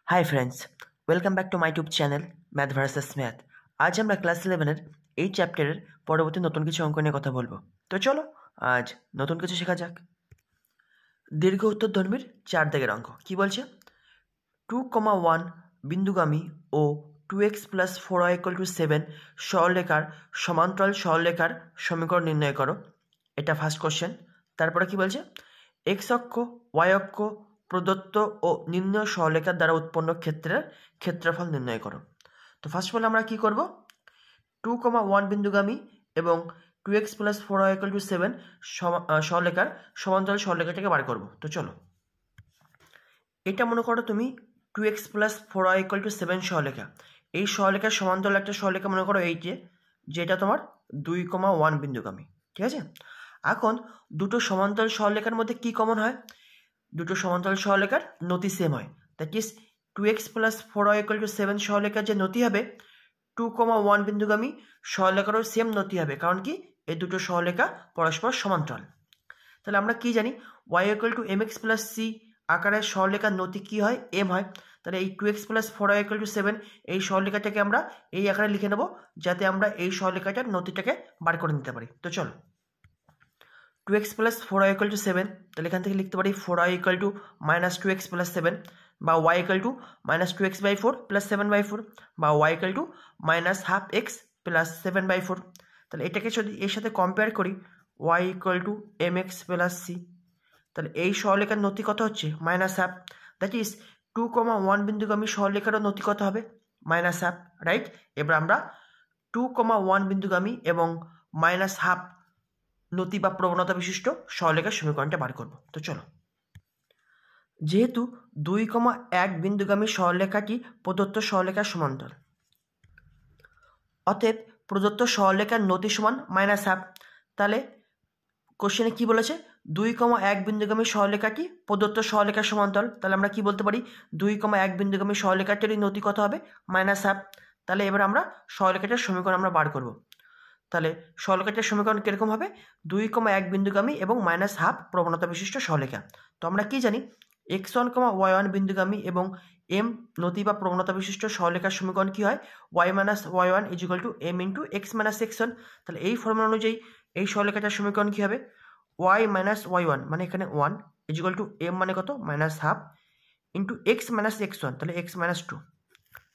Hi friends, welcome back to my YouTube channel math versus math. আজ আমরা class 11-এর এই চ্যাপ্টারের পরবর্তী নতুন কিছু অঙ্ক নিয়ে কথা বলবো। তো চলো আজ নতুন কিছু শেখা যাক। দীর্ঘ উত্তরধর্মীর 4 দাগের অঙ্ক কি বলছে? 2,1 বিন্দুগামী ও 2x + 4y = 7 সরলরেখার সমান্তরাল সরলরেখার সমীকরণ নির্ণয় করো। এটা ফার্স্ট কোশ্চেন। তারপরে কি বলছে? এক্স অক্ষ ওয়াই অক্ষ প্রদত্ত ও নির্ণয় সরলরেখার দ্বারা উৎপন্ন ক্ষেত্রের ক্ষেত্রফল নির্ণয় করো। তো ফার্স্ট অফ অল আমরা কি করব? 2,1 বিন্দুগামী এবং 2x + 4y = 7 সরলরেখার সমান্তরাল সরলরেখাটাকে বার করব। তো চলো, এটা মনে করো তুমি 2x + 4y = 7 সরলরেখা। এই সরলরেখার সমান্তরাল একটা সরলরেখা মনে করো এই যেটা তোমার 2,1 বিন্দুগামী, ঠিক আছে? এখন দুটো সমান্তরাল সরলরেখার মধ্যে কি কমন হয়? দুটো সমান্তরাল সরলরেখার নতি সেম হয়। দ্যাট ইজ 2x + 4y = 7 সরলরেখার যে নতি হবে 2,1 বিন্দুগামী সরলরেখারও সেম নতি হবে। কারণ কি? এই দুটো সরলরেখা পরস্পর সমান্তরাল। তাহলে আমরা কি জানি? y = mx + c আকারের সরলরেখার নতি কি হয়? m হয়। তাহলে এই 2x + 4y = 7 এই সরলরেখাটাকে আমরা এই আকারে লিখে নেব, যাতে আমরা এই সরলরেখাটার নতিটাকে বার করে নিতে পারি। তো চলো, 2x + 4y = 7, তাহলে এখান থেকে লিখতে পারি 4y = -2x + 7, বা y = -2x/4 + 7/4, বা y = -12x + 7/4। তাহলে এটাকে যদি এর সাথে কম্পেয়ার করি, y = mx + c, তাহলে এই সরলরেখার নতি কত হচ্ছে? -12। দ্যাট ইজ 2,1 বিন্দুগামী সরলরেখারও নতি কত হবে? -12, রাইট? এবার আমরা 2,1 বিন্দুগামী এবং -12 নতি বা প্রবণতা বিশিষ্ট সরলরেখার সমীকরণটা বার করব। তো চলো, যেহেতু 2,1 বিন্দুগামী সরলরেখাটি প্রদত্ত সরলরেখার সমান্তরাল, অতএব প্রদত্ত সরলরেখার নতি সমান -12। তাহলে কোশ্চেনে কি বলেছে? 2,1 বিন্দুগামী সরলরেখাটি প্রদত্ত সরলরেখার সমান্তরাল। তাহলে আমরা কি বলতে পারি? 2,1 বিন্দুগামী সরলরেখাটির নতি কত হবে? -12। তাহলে এবার আমরা সরলরেখাটার সমীকরণ আমরা বার করব। তাহলে সরলরেখাটার সমীকরণ কিরকম হবে? 2,1 বিন্দুগামী এবং -12 প্রবণতা বিশিষ্ট সরলরেখা। তো আমরা কি জানি? x1, y1 বিন্দুগামী এবং m নতি বা প্রবণতা বিশিষ্ট সরলরেখার সমীকরণ কি হয়? y - y1 = m × x - x1। তাহলে এই ফর্মুলা অনুযায়ী এই সরলরেখাটার সমীকরণ কি হবে? y - y1 মানে এখানে 1 = m মানে কত? -12 × x - x1, তাহলে x - 2।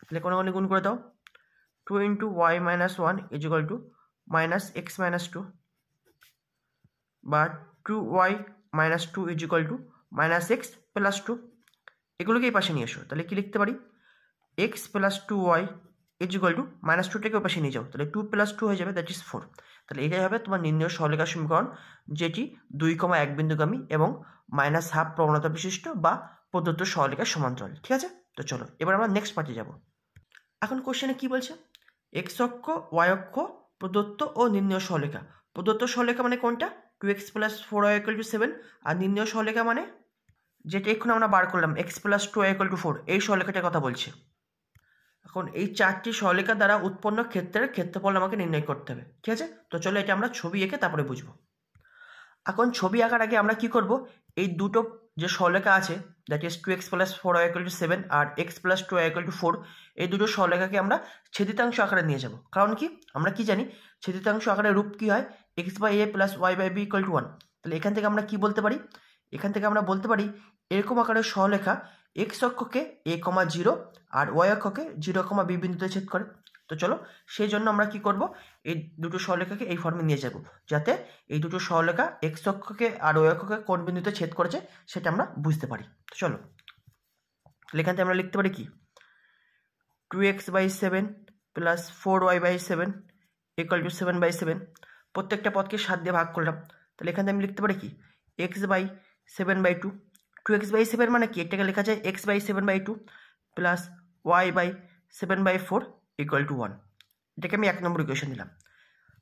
তাহলে কোণে গুণ করে দাও। 2 × y - 1 = -x - 2, বা 2y - 2 = -x + 2। এগুলোকে এই পাশে নিয়ে এসো। তাহলে কি লিখতে পারি? x + 2y = -2টাকে ওই পাশে নিয়ে যাও, তাহলে 2 + 2 হয়ে যাবে, দ্যাট ইজ 4। তাহলে এটাই হবে তোমার নির্ণয় সরলরেখার সমীকরণ, যেটি 2,1 বিন্দুগামী এবং -12 প্রবণতা বিশিষ্ট বা প্রদত্ত সরলরেখার সমান্তরাল। ঠিক আছে? তো চলো, এবার আমরা নেক্সট পার্টে যাব। এখন কোশ্চেনে কি বলছে? এক্স অক্ষ ওয়াই অক্ষ প্রদত্ত ও নির্ণয় সরলরেখা। প্রদত্ত সরলরেখা মানে কোনটা? 2x + 4y = 7, আর নির্ণয় সরলরেখা মানে যেটা এখন আমরা বার করলাম x + 2y = 4, এই সরলরেখাটার কথা বলছে। এখন এই 4টি সরলরেখা দ্বারা উৎপন্ন ক্ষেত্রের ক্ষেত্রফল আমাকে নির্ণয় করতে হবে। ঠিক আছে? তো চলো, এটা আমরা ছবি এঁকে তারপরে বুঝবো। এখন ছবি আঁকার আগে আমরা কি করব? এই দুটো যে সরলরেখা আছে, that is 2x + 4y = 7 R x + 2y = 4, এই দুটো সরলরেখাকে আমরা ছেদিতাংশ আকারে নিয়ে যাব। কারণ কি? আমরা কি জানি ছেদিতাংশ আকারের রূপ কি হয়? x/a + y/b = 1। তাহলে এখান থেকে আমরা কি বলতে পারি? এখান থেকে আমরা বলতে পারি এরকম আকারের সরলরেখা x অক্ষকে a, 0 R y অক্ষকে 0, b বিন্দুতে ছেদ করে। তো চলো, সেই জন্য আমরা কি করব? এই দুটো সরলরেখাকে এই ফর্মে নিয়ে যাব, যাতে এই দুটো সরলরেখা x অক্ষকে আর y অক্ষকে কোন বিন্দুতে ছেদ করেছে সেটা আমরা বুঝতে পারি। তো চলো, এখান থেকে আমরা লিখতে পারি কি? 2x/7 + 4y/7 = 7/7। প্রত্যেকটা পদকে 7 দিয়ে ভাগ করলাম। তাহলে এখান থেকে আমি লিখতে পারি কি? x/7/2। 2x/7 মানে কি? এটাকে লেখা যায় x/7/2 প্লাস y/7/4 = 1। এটাকে আমি 1 নম্বর ইকুয়েশন দিলাম।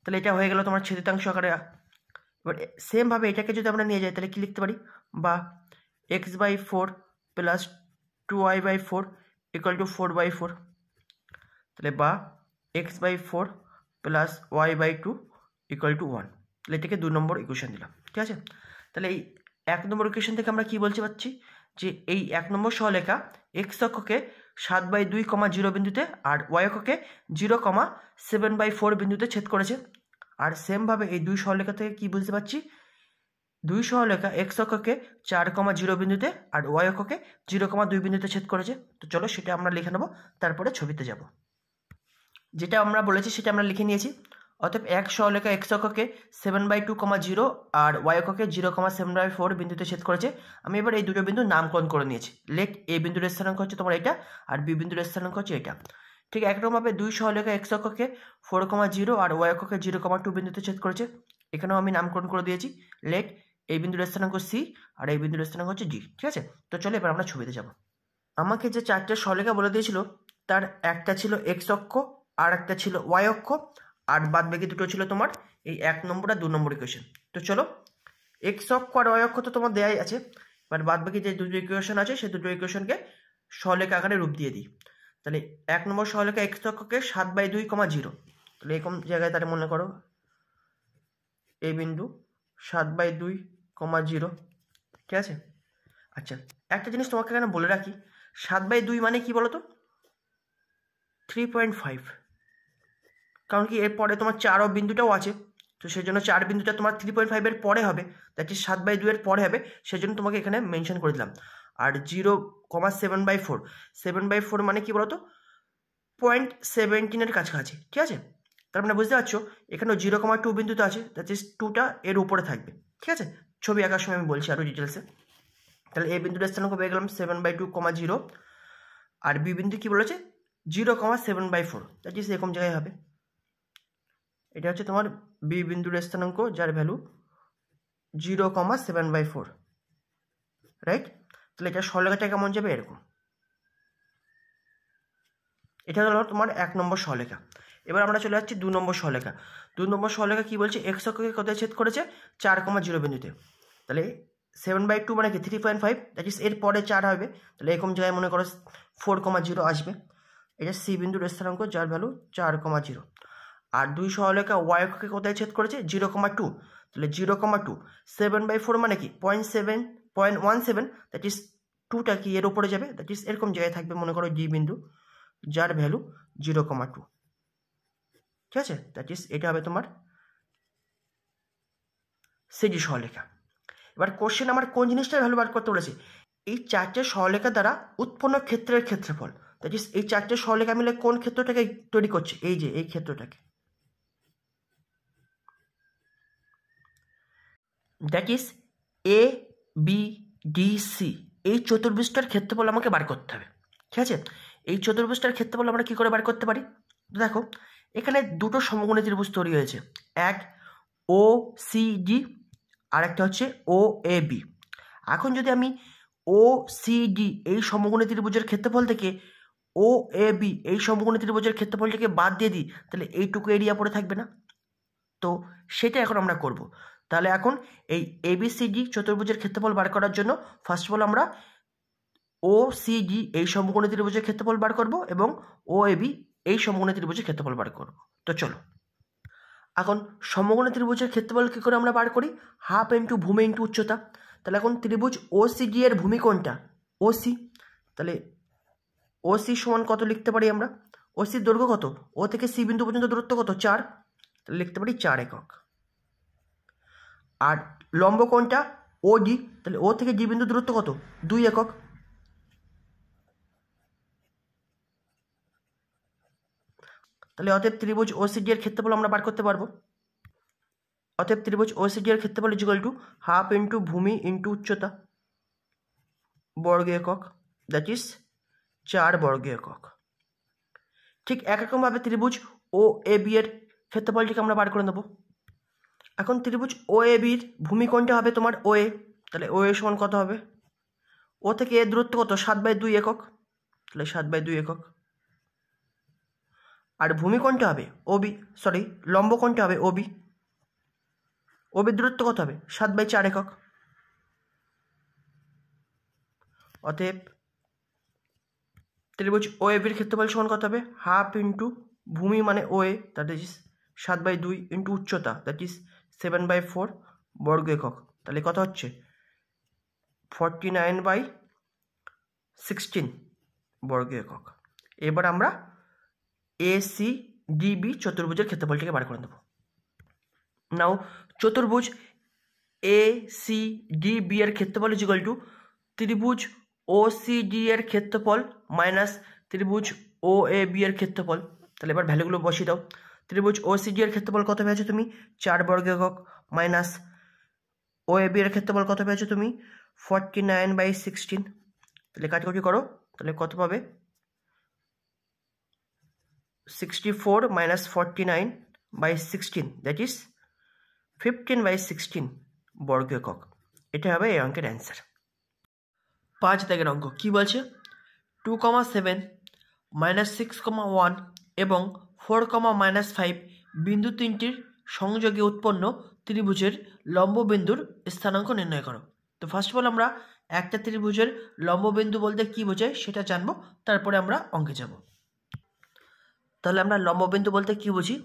তাহলে এটা হয়ে গেল তোমার ছেদিতাংশ আকারে। এবার সেমভাবে এটাকে যদি আমরা নিয়ে যাই, তাহলে কি লিখতে পারি? বা x/4 প্লাস 2y/4 = 4/4। তাহলে বা x/4 প্লাস y/2 = 1। তাহলে এটাকে 2 নম্বর ইকুয়েশন দিলাম। ঠিক আছে? তাহলে এই 1 নম্বর ইকুয়েশন থেকে আমরা কি বলতে পারছি? যে এই 1 নম্বর সরলরেখা x অক্ষকে 7/2, 0 বিন্দুতে, আর ওয়াই এককে 0,7/4 বিন্দুতে ছেদ করেছে। আর সেমভাবে এই দুই সরলরেখা থেকে কি বুঝতে পারছি, দুই সরলরেখা এক্স অক্ষকে 4,0 বিন্দুতে আর ওয়াই অক্ষকে 0,2 বিন্দুতে ছেদ করেছে। তো চলো সেটা আমরা লিখে নেবো, তারপরে ছবিতে যাব। যেটা আমরা বলেছি সেটা আমরা লিখে নিয়েছি। অতএব এক সরলরেখা এক্স অক্ষকে 7/2, 0 আর ওয়াই অক্ষকে 0,7/4 বিন্দুতে ছেদ করেছে। আমি এবার এই দুটো বিন্দু নামকরণ করে নিয়েছি। লেখ এ বিন্দুর স্থানাঙ্ক হচ্ছে তোমার এটা, আর বি বিন্দুর স্থানাঙ্ক হচ্ছে এটা। ঠিক একরকমভাবে দুই সরলরেখা এক্স অক্ষকে 4,0 আর ওয়াই অক্ষকে 0,2 বিন্দুতে ছেদ করেছে। এখানেও আমি নামকরণ করে দিয়েছি। লেখ এই বিন্দুর স্থানাঙ্ক সি আর এই বিন্দুর স্থানাঙ্ক হচ্ছে ডি। ঠিক আছে, তো চলো এবার আমরা ছবিতে যাব। আমাকে যে চারটে সরলরেখা বলে দিয়েছিল তার একটা ছিল এক্স অক্ষ, আর একটা ছিল ওয়াই অক্ষ, আর বাদ বাকি দুটো ছিল তোমার এই 1 নম্বর আর 2 নম্বর ইকুয়েশন। তো চলো এক্স অক্ষ আর ওয়াই অক্ষ তো তোমার দেয়াই আছে, এবার বাদ বাকি যে দুটো ইকুয়েশন আছে সেই দুটো ইকুয়েশনকে সরলরেখা আকারে রূপ দিয়ে দিই। তাহলে 1 নম্বর সরলরেখা এক্স অক্ষকে 7/2, 0, তাহলে এরকম জায়গায় তাহলে মনে করো এই বিন্দু 7/2, 0। ঠিক আছে, আচ্ছা একটা জিনিস তোমাকে এখানে বলে রাখি, 7/2 মানে কি বলো তো, 3.5। কারণ কি এরপরে তোমার 4 বিন্দুটাও আছে, তো সেই জন্য 4 বিন্দুটা তোমার 3.5 পরে হবে, দ্যাট ইজ 7/2 পরে হবে, সেই জন্য তোমাকে এখানে মেনশন করে দিলাম। আর 0,7/4, 7/4 মানে কি বলতো 0.17 কাছাকাছি। ঠিক আছে, তার মানে বুঝতে পারছো এখানেও 0,2 বিন্দুতে আছে, দ্যাট ইজ 2টা এর উপরে থাকবে। ঠিক আছে, ছবি আঁকার সময় আমি বলছি আরও ডিটেলসে। তাহলে এই বিন্দুটা স্থানাঙ্ক পেয়ে গেলাম 7/2, 0, আর বি বিন্দু কি বলেছে 0,7/4, দ্যাট ইজ এরকম জায়গায় হবে। এটা হচ্ছে তোমার বি বিন্দুর স্থানাঙ্ক যার ভ্যালু 0,7/4, রাইট। তাহলে এটা সরলরেখাটা কেমন যাবে এরকম। এটা হলো তোমার 1 নম্বর সরলরেখা। এবার আমরা চলে যাচ্ছি 2 নম্বর সরলরেখা। 2 নম্বর সরলরেখা কি বলছে, এক্স অক্ষকে কোথায় ছেদ করেছে 4,0 বিন্দুতে। তাহলে 7/2 মানে কি 3.5, দ্যাট ইজ এর পরে 4 হবে, তাহলে এরকম জায়গায় মনে করো 4,0 আসবে। এটা সি বিন্দুর স্থানাঙ্ক যার ভ্যালু 4,0। আর দুই সরলরেখা ওয়াই অক্ষকে কোথায় ছেদ করেছে 0,2, তাহলে 0,2 7/4 মানে কি 0.17, দ্যাট ইজ 2টা কি এর উপরে যাবে, দ্যাট ইজ এরকম জায়গায় থাকবে মনে করো ডি বিন্দু যার ভ্যালু 0,2। ঠিক আছে, দ্যাট ইজ এটা হবে তোমার সিডি সরলরেখা। এবার কোশ্চেন আমার কোন জিনিসটার ভ্যালু বার করতে বলেছে, এই চারটে সরলরেখা দ্বারা উৎপন্ন ক্ষেত্রের ক্ষেত্রফল, দ্যাট ইজ এই চারটে সরলরেখা মিলে কোন ক্ষেত্রটাকে তৈরি করছে, এই যে এই ক্ষেত্রটাকে, that is A B D C, এই চতুর্ভুজটার ক্ষেত্রফল আমাকে বার করতে হবে। ঠিক আছে, এই চতুর্ভুজটার ক্ষেত্রফল আমরা কি করে বার করতে পারি, দেখো এখানে দুটো সমকোণী ত্রিভুজ তৈরি হয়েছে, এক ও সি ডি আর একটা হচ্ছে ও এ বি। এখন যদি আমি ও সি ডি এই সমকোণী ত্রিভুজের ক্ষেত্রফল থেকে ও এ বি এই সমকোণী ত্রিভুজের ক্ষেত্রফলটাকে বাদ দিয়ে দিই, তাহলে এইটুকু এরিয়া পড়ে থাকবে না। তো সেটা এখন আমরা করব। তাহলে এখন এই এবিসিডি চতুর্ভুজের ক্ষেত্রফল বার করার জন্য ফার্স্ট অফ অল আমরা ও সি ডি এই সমকোণী ত্রিভুজের ক্ষেত্রফল বার করব এবং ও এ বি এই সমকোণী ত্রিভুজের ক্ষেত্রফল বার করব। তো চলো এখন সমকোণী ত্রিভুজের ক্ষেত্রফল কী করে আমরা বার করি, হাফ ইন্টু ভূমি ইন্টু উচ্চতা। তাহলে এখন ত্রিভুজ ও সি ডি এর ভূমি কোনটা, ও সি, তাহলে ও সি সমান কত লিখতে পারি আমরা, ও সির দৈর্ঘ্য কত, ও থেকে সি বিন্দু পর্যন্ত দূরত্ব কত 4, তাহলে লিখতে পারি 4 একক। আর লম্ব কোণটা ও ডি, তাহলে ও থেকে ডি বিন্দু দূরত্ব কত 2 একক। তাহলে অতএব ত্রিভুজ ওসিডি এর ক্ষেত্রফল আমরা বার করতে পারবো। অতএব ত্রিভুজ ওসিডি এর ক্ষেত্রফল ইকুয়াল টু হাফ ইন্টু ভূমি ইন্টু উচ্চতা বর্গ একক, দ্যাট ইজ 4 বর্গ একক। ঠিক একরকমভাবে ত্রিভুজ ও এ বি এর ক্ষেত্রফলটিকে আমরা বার করে নেব। এখন ত্রিভুজ ও এ বির ভূমি কোণটা হবে তোমার ও এ, তাহলে ও এ সমান কত হবে, ও থেকে এর দূরত্ব কত 7/2 একক, তাহলে 7/2 একক। আর ভূমি কোণটা হবে ওবি, সরি লম্ব কোণটা হবে ওবি, ওবির দূরত্ব কত হবে 7/4 একক। অতএব ত্রিভুজ ও এ বির ক্ষেত্রফল সমান কত হবে, হাফ ইন্টু ভূমি মানে ও এ, দ্যাট ইজ 7/2 ইন্টু উচ্চতা, দ্যাট ইজ 7/4 বর্গ একক। তাহলে কত হচ্ছে 49/16 বর্গ একক। এবার আমরা ACDB চতুর্ভুজের ক্ষেত্রফলটিকে বার করে দেবো। নাও চতুর্ভুজ ACDB এর ক্ষেত্রফল ইজ ইকুয়াল টু ত্রিভুজ OCD এর ক্ষেত্রফল মাইনাস ত্রিভুজ OAB এর ক্ষেত্রফল। তাহলে এবার ভ্যালুগুলো বসিয়ে দাও। ত্রিভুজ OCD এর ক্ষেত্রফল কত পেয়েছো তুমি? 4 বর্গ একক মাইনাস OAB এর ক্ষেত্রফল কত পেয়েছো তুমি? 49/16। তাহলে কাটাকুটি করো, তাহলে কত পাবে? 64 minus 49/16 দ্যাট ইজ 15/16 বর্গ একক। এটা হবে এই অঙ্কের অ্যান্সার। 5 দাগের অঙ্ক কি বলছে? 2,7 -6,1 এবং 4,-5 বিন্দু তিনটির সংযোগে উৎপন্ন ত্রিভুজের লম্ববিন্দুর স্থানাঙ্ক নির্ণয় করো। তো ফার্স্ট অফ অল আমরা একটা ত্রিভুজের লম্ববিন্দু বলতে কি বোঝায় সেটা জানবো, তারপরে আমরা অঙ্কে যাব। তাহলে আমরা লম্ববিন্দু বলতে কি বুঝি?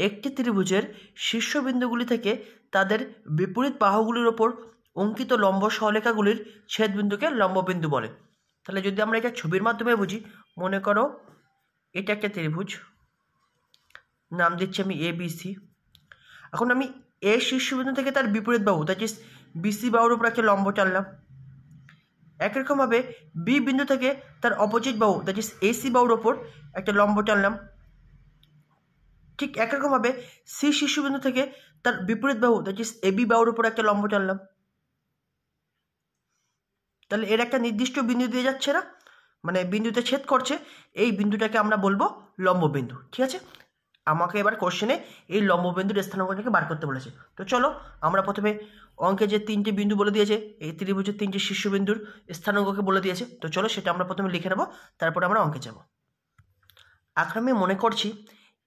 একটি ত্রিভুজের শীর্ষবিন্দুগুলি থেকে তাদের বিপরীত বাহুগুলির ওপর অঙ্কিত লম্ব সহলেখাগুলির ছেদবিন্দুকে লম্ববিন্দু বলে। তাহলে যদি আমরা এটা ছবির মাধ্যমে বুঝি, মনে করো এটা একটা ত্রিভুজ, নাম দিচ্ছি আমি ABC। এখন আমি এ শীর্ষবিন্দু থেকে তার বিপরীত বাহু দ্যাট ইজ BC বাহুর উপর একটা লম্ব টানলাম। একরকমভাবে বি বিন্দু থেকে তার অপোজিট বাহু দ্যাট ইজ AC বাহুর ওপর একটা লম্ব টানলাম। ঠিক একরকমভাবে সি শীর্ষবিন্দু থেকে তার বিপরীত বাহু দ্যাট ইজ AB বাহুর উপর একটা লম্ব টানলাম। তাহলে এর একটা নির্দিষ্ট বিন্দু দিয়ে যাচ্ছে না, মানে বিন্দুতে ছেদ করছে, এই বিন্দুটাকে আমরা বলবো লম্ববিন্দু। ঠিক আছে, আমাকে এবার কোশ্চেনে এই লম্ববিন্দুর স্থানাঙ্কটাকে বার করতে বলেছে। তো চলো আমরা প্রথমে অঙ্কে যে তিনটি বিন্দু বলে দিয়েছে, এই ত্রিভুজের তিনটি শীর্ষবিন্দুর স্থানাঙ্ককে বলে দিয়েছে, তো চলো সেটা আমরা প্রথমে লিখে নেব, তারপরে আমরা অঙ্কে যাব। এখন আমি মনে করছি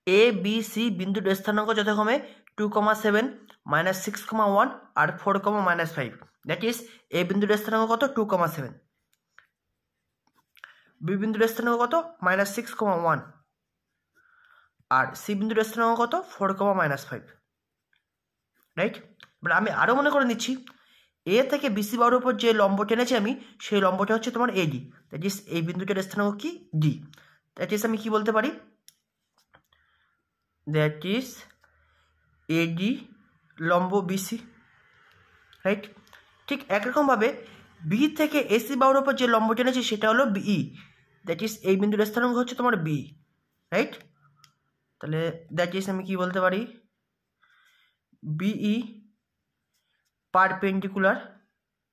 ABC বিন্দুর স্থানাঙ্ক যথাক্রমে 2,7 -6,1 আর 4,-5। দ্যাট ইজ এ বিন্দুর স্থানাঙ্ক কত? 2,7। বি বিন্দুর স্থানাঙ্ক কত? -6,1 আর সি বিন্দুর স্থানাঙ্ক কত? 4,-5। রাইট। এবার আমি আরও মনে করে নিচ্ছি এ থেকে BC বাহুর উপর যে লম্ব টেনেছি আমি, সেই লম্বটা হচ্ছে তোমার AD। দ্যাট ইজ এই বিন্দুটার স্থানাঙ্ক কি? D। দ্যাট ইজ আমি কি বলতে পারি? দ্যাট ইজ AD লম্ব BC। রাইট। ঠিক একরকমভাবে বি থেকে AC বাহুর উপর যে লম্ব টেনেছি সেটা হলো BE। দ্যাট ইজ এই বিন্দুর স্থানাঙ্ক হচ্ছে তোমার B। রাইট। তাহলে দ্যাট ইজ আমি কি বলতে পারি? BE perpendicular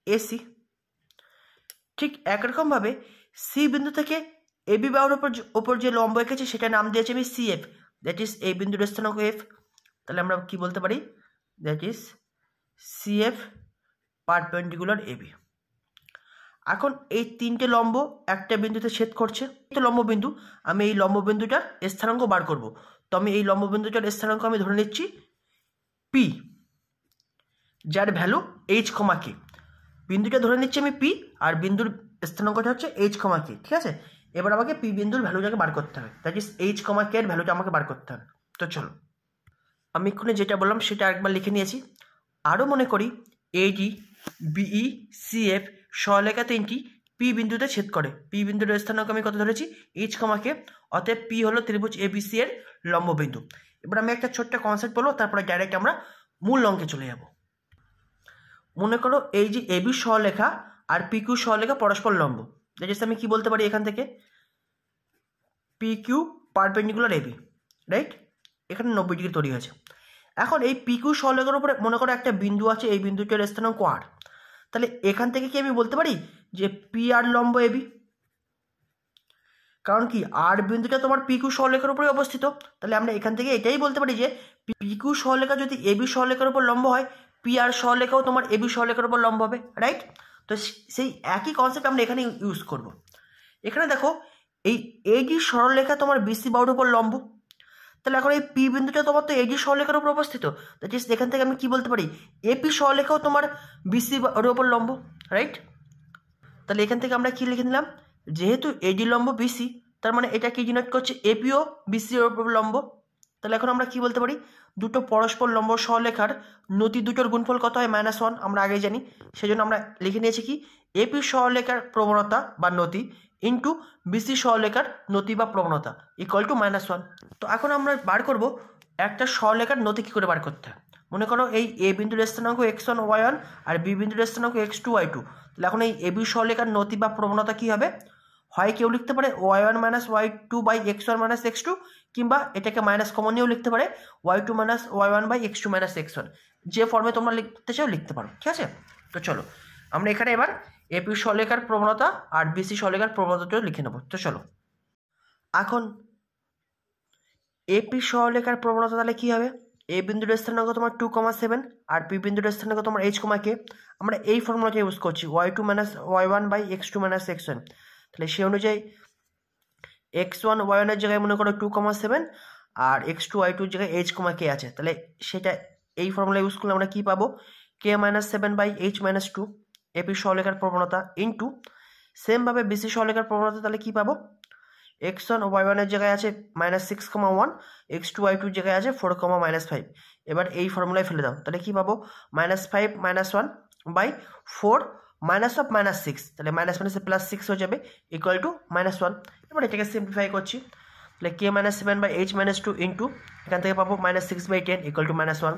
AC। ঠিক একরকমভাবে সি বিন্দু থেকে AB বাহুর ওপর যে লম্ব এঁকেছে সেটা নাম দিয়েছি আমি CF। দ্যাট ইজ এই বিন্দুর স্থানাঙ্ক F। তাহলে আমরা কি বলতে পারি? That is CF perpendicular AB। এখন এই তিনটে লম্ব একটা বিন্দুতে ছেদ করছে, এটা লম্ববিন্দু। আমি এই লম্ববিন্দুটার স্থানাঙ্ক বার করব। তো আমি এই লম্ববিন্দুটার স্থানাঙ্ক আমি ধরে নিচ্ছি P, যার ভ্যালু H,K। বিন্দুটা ধরে নিচ্ছি আমি P, আর বিন্দুর স্থানাঙ্কটা হচ্ছে H,K। ঠিক আছে, এবার আমাকে P বিন্দুর ভ্যালুটাকে বার করতে হবে, দ্যাট ইজ H,K এর ভ্যালুটা আমাকে বার করতে হবে। তো চলো আমি এক্ষুনি যেটা বললাম সেটা একবার লিখে নিয়েছি। আরও মনে করি AD, BE, CF সহলেখা তিনটি P বিন্দুতে ছেদ করে। P বিন্দুর স্থানাঙ্ক আমি কত ধরেছি? H,K। অতএব P হলো ত্রিভুজ ABC এর লম্ববিন্দু। এবার আমি একটা ছোট্ট কনসেপ্ট বলবো, তারপরে ডাইরেক্ট আমরা মূল অঙ্কে চলে যাব। মনে করো এই যে AB সহলেখা আর PQ সহলেখা পরস্পর লম্ব। দ্যাট ইজ আমি কি বলতে পারি এখান থেকে? PQ perpendicular AB। রাইট। এখানে 90 ডিগ্রি তৈরি হয়েছে। এখন এই PQ সহলেখার উপরে মনে করো একটা বিন্দু আছে, এই বিন্দুটার স্থানাঙ্ক R। তাহলে এখান থেকে কি আমি বলতে পারি যে PR লম্ব AB? কারণ কি আর বিন্দুটা তোমার PQ সহলেখার উপরে অবস্থিত। তাহলে আমরা এখান থেকে এটাই বলতে পারি যে PQ সহলেখা যদি AB সহলেখার উপর লম্ব হয়, PR সহলেখাও তোমার AB সহলেখার উপর লম্ব হবে। রাইট। তো সেই একই কনসেপ্ট আমরা এখানে ইউজ করব। এখানে দেখো এই AD সরলরেখা তোমার BC বাহুর উপর লম্ব। তাহলে এখন এই P বিন্দুটা তোমার তো AD সরলরেখার উপর অবস্থিত। দ্যাট ইজ এখান থেকে আমি কি বলতে পারি? AP সরলরেখাও তোমার BC বাহুর উপর লম্ব। রাইট। তাহলে এখান থেকে আমরা কি লিখে নিলাম? যেহেতু AD লম্ব BC, তার মানে এটা কি ডিনোট করছে? AP ও BC এর উপর লম্ব। তাহলে এখন আমরা কি বলতে পারি? দুটো পরস্পর লম্ব সহলেখার নতি দুটোর গুণফল কত হয়? -1। আমরা আগেই জানি, সেজন্য আমরা লিখে নিয়েছি কি AP সহলেখার প্রবণতা বা নতি ইন্টু বিসি সরলরেখার নতি বা প্রবণতা ইকুয়াল টু -1। তো এখন আমরা বার করব একটা সরলরেখার নতি কী করে বার করতে হয়। মনে করো এই এ বিন্দুর স্থানাঙ্ক x1 y1 আর বি বিন্দুর স্থানাঙ্ক x2 y2। তাহলে এখন এই এবি সরলরেখার নতি বা প্রবণতা কী হবে, হয় কেউ লিখতে পারে y1 minus y2 by x1 minus x2, কিংবা এটাকে মাইনাস কমন নিয়েও লিখতে পারে y2 minus y1 by x2 minus x1। যে ফর্মে তোমরা লিখতে চাও লিখতে পারো, ঠিক আছে। তো চলো আমরা এখানে এবার এপি সরলরেখার প্রবণতা আর বিসি সরলরেখার প্রবণতাটাও লিখে নেব। তো চলো এখন এপি সরলরেখার প্রবণতা তাহলে কী হবে, এ বিন্দুর স্থানাঙ্ক তোমার 2,7 আর পি বিন্দুর স্থানাঙ্ক তোমার h,k। আমরা এই ফর্মুলাটা ইউজ করছি y2 minus y1 by x2 minus x1। তাহলে সেই অনুযায়ী x1 y1 এর জায়গায় মনে করো 2,7 আর x2 y2 এর জায়গায় h,k আছে। তাহলে সেটা এই ফর্মুলা ইউজ করলে আমরা কী পাবো, k minus 7 by h minus 2 AP সরলরেখার প্রবণতা ইন্টু সেমভাবে বিসি সরলরেখার প্রবণতা। তাহলে কী পাবো, x1 y1 এর জায়গায় আছে -6,1, x2 y2 এর জায়গায় আছে 4,-5। এবার এই ফর্মুলায় ফেলে দাও, তাহলে কী পাবো, -5 -1 বাই 4 -6। তাহলে মাইনাস মাইনাসে +6 হয়ে যাবে ইকুয়াল টু -1। এবার এটাকে সিম্পলিফাই করছি, তাহলে k minus 7 by h minus 2 into এখান থেকে পাবো -6/10 ইকুয়াল টু -1।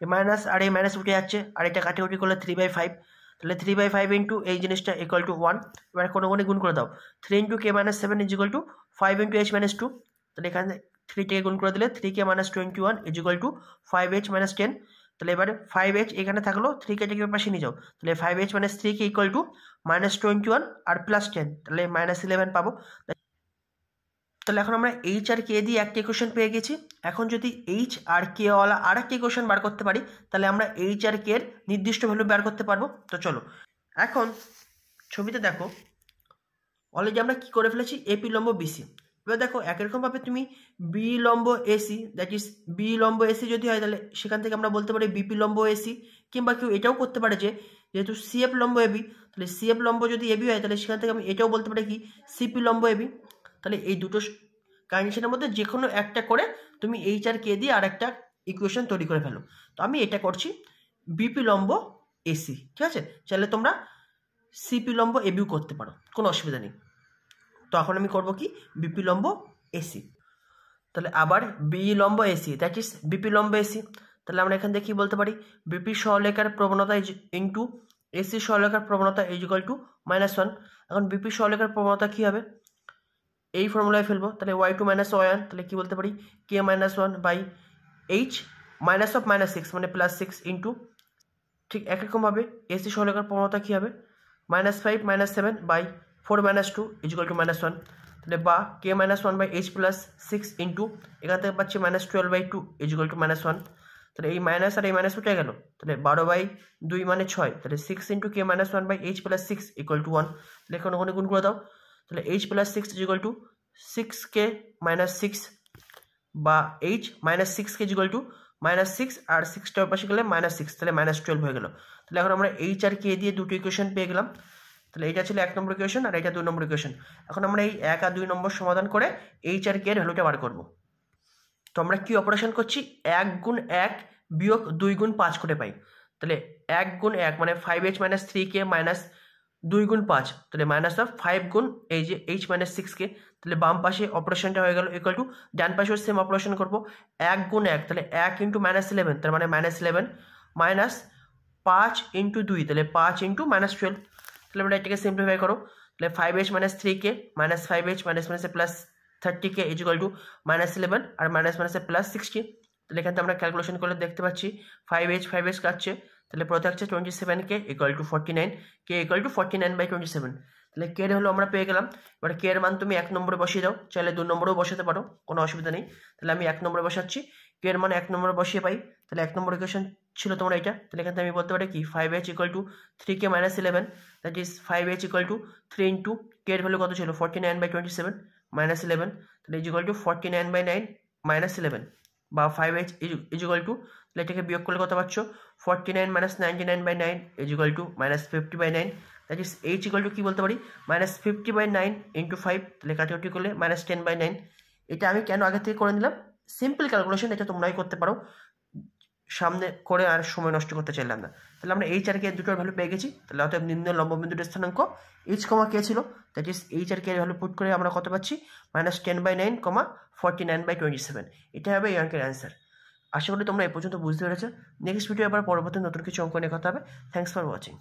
এই মাইনাস আর এই মাইনাস উঠে যাচ্ছে, আর এটা কাটাকুটি করলে 3/5। তাহলে 3/5 ইন্টু এই জিনিসটা ইকুয়াল টু 1। এবার কোনো গুণ করে দাও, 3 into k minus 7 is equal two 5 into h minus 2। তাহলে এখানে 3 থেকে গুণ করে দিলে 3k minus 21 is equal two 5h minus 10। তাহলে এবারে 5h এখানে থাকলো, 3k থেকে পাশে নিয়ে যাও, তাহলে 5h minus 3k equal to -21 আর +10, তাহলে -11 পাবো। তাহলে এখন আমরা এইচ আর কে দিয়ে একটা ইকুয়েশন পেয়ে গেছি। এখন যদি এইচ আর কে ওয়ালা আর একটা ইকুয়েশন বার করতে পারি, তাহলে আমরা এইচ আর কে এর নির্দিষ্ট ভ্যালু বার করতে পারবো। তো চলো এখন ছবিতে দেখো অলরেডি আমরা কি করে ফেলেছি, এপি লম্ব বিসি। এবার দেখো একরকমভাবে তুমি বি লম্ব এসি, দ্যাট ইজ বি লম্ব এসি যদি হয়, তাহলে সেখান থেকে আমরা বলতে পারি বিপি লম্ব এসি। কিংবা কেউ এটাও করতে পারে যে যেহেতু সিএফ লম্ব এবি, তাহলে সিএফ লম্ব যদি এবি হয়, তাহলে সেখান থেকে আমি এটাও বলতে পারি কি সিপি লম্ব এবি। তাহলে এই দুটো কন্ডিশনের মধ্যে যে কোনো একটা করে তুমি এইচ আর কে দিয়ে আর একটা ইকুয়েশন তৈরি করে ফেলো। তো আমি এটা করছি বিপি লম্ব এসি, ঠিক আছে। চাইলে তোমরা সিপি লম্ব এবিও করতে পারো, কোনো অসুবিধা নেই। তো এখন আমি করবো কি বিপি লম্ব এসি, তাহলে আবার বি লম্ব এসি দ্যাট ইজ বিপি লম্ব এসি। তাহলে আমরা এখান থেকে কী বলতে পারি, বিপি সরলরেখার প্রবণতা ইন্টু এসি সরলরেখার প্রবণতা ইজ ইকুয়াল টু -1। এখন বিপি সরলরেখার প্রবণতা কী হবে, এই ফর্মুলায় ফেলবো, তাহলে y2 মাইনাস y1, তাহলে কী বলতে পারি k -1 by h minus of -6 মানে +6 ইন্টু ঠিক একরকমভাবে এসি সরলরেখার প্রবণতা কী হবে, -5 -7 বাই 4 - 2 ইজ ইকুয়াল টু -1। তাহলে বা k -1 by h plus 6 into এখান থেকে পাচ্ছি -12/2 ইজ ইকুয়াল টু -1। তাহলে এই মাইনাস আর এই মাইনাস উঠে গেল, তাহলে 12/2 মানে 6, তাহলে 6 into k -1 by h plus 6 equal to 1। তাহলে এখানে ওখানে গুণ করে দাও, তাহলে h plus 6 is equal to 6k minus 6 বা h minus 6k is equal to -6 আর 6টার পাশে গেলে -6, তাহলে -12 হয়ে গেল। তাহলে এখন আমরা এইচ আর কে দিয়ে দুটো ইকুয়েশন পেয়ে গেলাম। তাহলে এইটা ছিল 1 নম্বর ইকুয়েশন আর এটা 2 নম্বর ইকুয়েশন। এখন আমরা এই 1 আর 2 নম্বর সমাধান করে এইচ আর কে এর ভ্যালুটা বার করব। তো আমরা কি অপারেশন করছি, 1 গুণ 1 বিয়োগ 2 গুণ 5 করে পাই। তাহলে 1 গুণ 1 মানে 5h মাইনাস 3k মাইনাস 2 গুণ 5, তাহলে মাইনাস অফ 5 গুণ এই যে h মাইনাস 6k। তাহলে বাম পাশে অপারেশনটা হয়ে গেল ইকুয়াল টু ডান পাশেও সেম অপারেশন করবো, 1 গুণ 1 তাহলে 1 ইন্টু -11, তার মানে -11 মাইনাস 5 ইন্টু 2, তাহলে 5 ইন্টু -12। তাহলে আমরা এটাকে সিম্পলিফাই করো, তাহলে 5h minus 3k minus 5h minus মাইনাসে plus 30k is equal to -11 আর মাইনাস মাইনাসে প্লাস 60। তাহলে এখান থেকে আমরা ক্যালকুলেশন করলে দেখতে পাচ্ছি 5h কাটছে, তাহলে প্রথমে থাকছে 27k equal to 49, k equal to 49/27। তাহলে কে এর হলো আমরা পেয়ে গেলাম। এবার কে এর মান তুমি 1 নম্বরে বসিয়ে দাও, চাইলে 2 নম্বরেও বসাতে পারো, কোনো অসুবিধা নেই। তাহলে আমি 1 নম্বরে বসাচ্ছি, কে এর মান 1 নম্বরে বসিয়ে পাই। তাহলে 1 নম্বর ইকুয়েশন ছিল তোমার এটা। তাহলে এখান থেকে আমি বলতে পারি কি 5h equal to 3k minus 11, that is 5h equal to 3 into k এর ভ্যালু কত ছিল 49/27 মাইনাস 11, তাহলে ইজ ইকুয়াল টু 49/9 মাইনাস 11 বা 5h ইজ ইকুয়াল টু, তাহলে এটাকে বিয়োগ করলে কত পাচ্ছ 49 minus 99/9 is equal to -50/9, that is h equal to কী বলতে পারি -50/9 ইন্টু 5, তাহলে কাটাকুটি করলে -10/9। এটা আমি কেন আগে থেকে করে নিলাম, সিম্পল ক্যালকুলেশন, এটা তোমরাই করতে পারো। সামনে করে আর সময় নষ্ট করতে চাইলাম না। তাহলে আমরা এইচ আর কে দুটোর ভ্যালু পেয়ে গেছি। তাহলে অতএব নিম্ন লম্ববিন্দুটির স্থানাঙ্ক এইচ কমা কে ছিল, দ্যাট ইজ এইচ আর কে এর ভ্যালু পুট করে আমরা কত পাচ্ছি, -10/9, 49/27। এটা হবে এই অঙ্কের অ্যান্সার। আশা করি তোমরা এই পর্যন্ত বুঝতে পেরেছো। নেক্সট ভিডিও আবার পরবর্তী নতুন কিছু অঙ্ক নিয়ে কথা হবে। Thanks for watching.